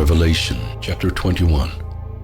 Revelation chapter 21.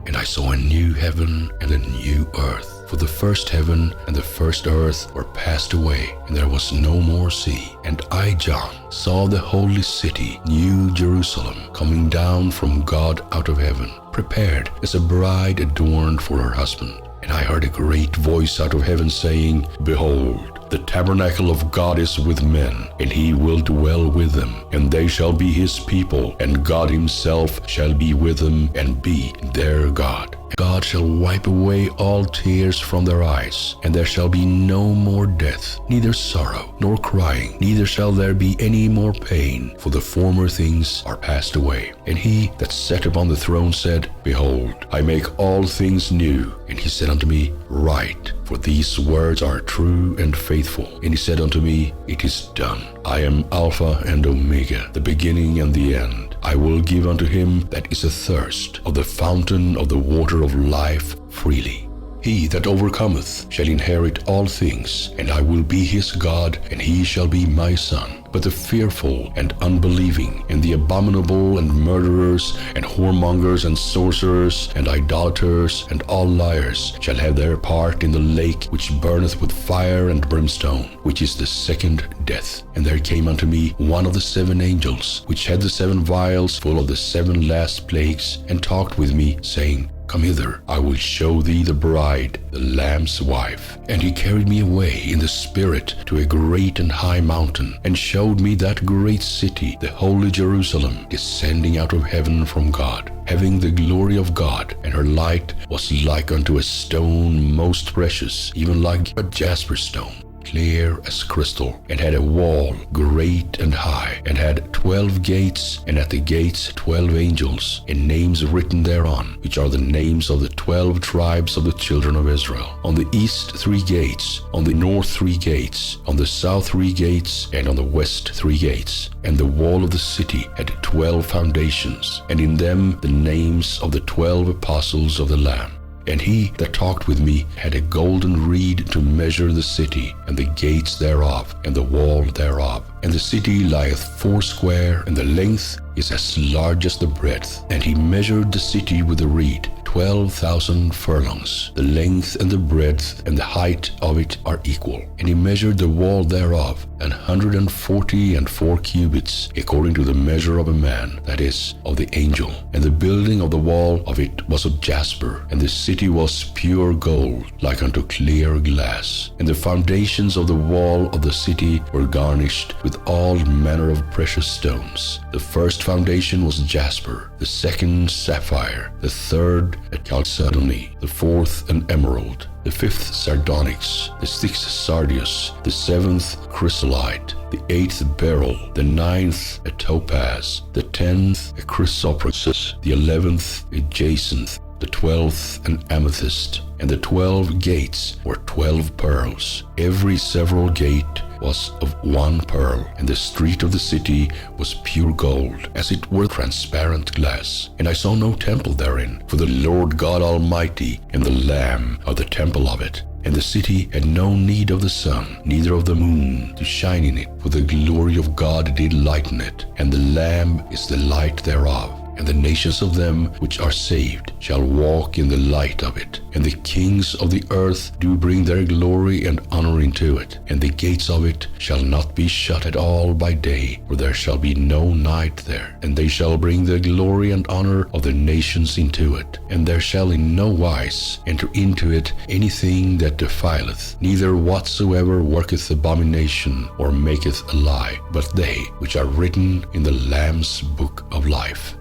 And I saw a new heaven and a new earth. For the first heaven and the first earth were passed away, and there was no more sea. And I, John, saw the holy city, New Jerusalem, coming down from God out of heaven, prepared as a bride adorned for her husband. And I heard a great voice out of heaven saying, Behold, the tabernacle of God is with men, and he will dwell with them, and they shall be his people, and God himself shall be with them and be their God. God shall wipe away all tears from their eyes, and there shall be no more death, neither sorrow nor crying, neither shall there be any more pain, for the former things are passed away. And he that sat upon the throne said, Behold, I make all things new. And he said unto me, Write, for these words are true and faithful. And he said unto me, It is done. I am Alpha and Omega, the beginning and the end. I will give unto him that is athirst of the fountain of the water of life freely. He that overcometh shall inherit all things, and I will be his God, and he shall be my son. But the fearful and unbelieving, and the abominable, and murderers, and whoremongers, and sorcerers, and idolaters, and all liars shall have their part in the lake which burneth with fire and brimstone, which is the second death. And there came unto me one of the seven angels, which had the seven vials full of the seven last plagues, and talked with me, saying, Come hither, I will show thee the bride, the Lamb's wife. And he carried me away in the Spirit to a great and high mountain, and showed me that great city, the holy Jerusalem, descending out of heaven from God, having the glory of God, and her light was like unto a stone most precious, even like a jasper stone, clear as crystal, and had a wall great and high, and had 12 gates, and at the gates 12 angels, and names written thereon, which are the names of the 12 tribes of the children of Israel. On the east 3 gates, on the north 3 gates, on the south 3 gates, and on the west 3 gates. And the wall of the city had 12 foundations, and in them the names of the 12 apostles of the Lamb. And he that talked with me had a golden reed to measure the city, and the gates thereof, and the wall thereof. And the city lieth foursquare, and the length is as large as the breadth. And he measured the city with a reed, 12,000 furlongs. The length and the breadth and the height of it are equal. And he measured the wall thereof, 144 cubits, according to the measure of a man, that is, of the angel. And the building of the wall of it was of jasper, and the city was pure gold, like unto clear glass. And the foundations of the wall of the city were garnished with all manner of precious stones. The first foundation was jasper, the second sapphire, the third a chalcedony, the fourth an emerald, the fifth sardonyx, the sixth sardius, the seventh chrysolite, the eighth beryl, the ninth a topaz, the 10th a chrysoprasus, the 11th a jacinth, the 12th an amethyst. And the 12 gates were 12 pearls. Every several gate was of 1 pearl, and the street of the city was pure gold, as it were transparent glass. And I saw no temple therein, for the Lord God Almighty and the Lamb are the temple of it. And the city had no need of the sun, neither of the moon, to shine in it, for the glory of God did lighten it, and the Lamb is the light thereof. And the nations of them which are saved shall walk in the light of it. And the kings of the earth do bring their glory and honor into it. And the gates of it shall not be shut at all by day, for there shall be no night there. And they shall bring the glory and honor of the nations into it. And there shall in no wise enter into it anything that defileth, neither whatsoever worketh abomination or maketh a lie, but they which are written in the Lamb's book of life.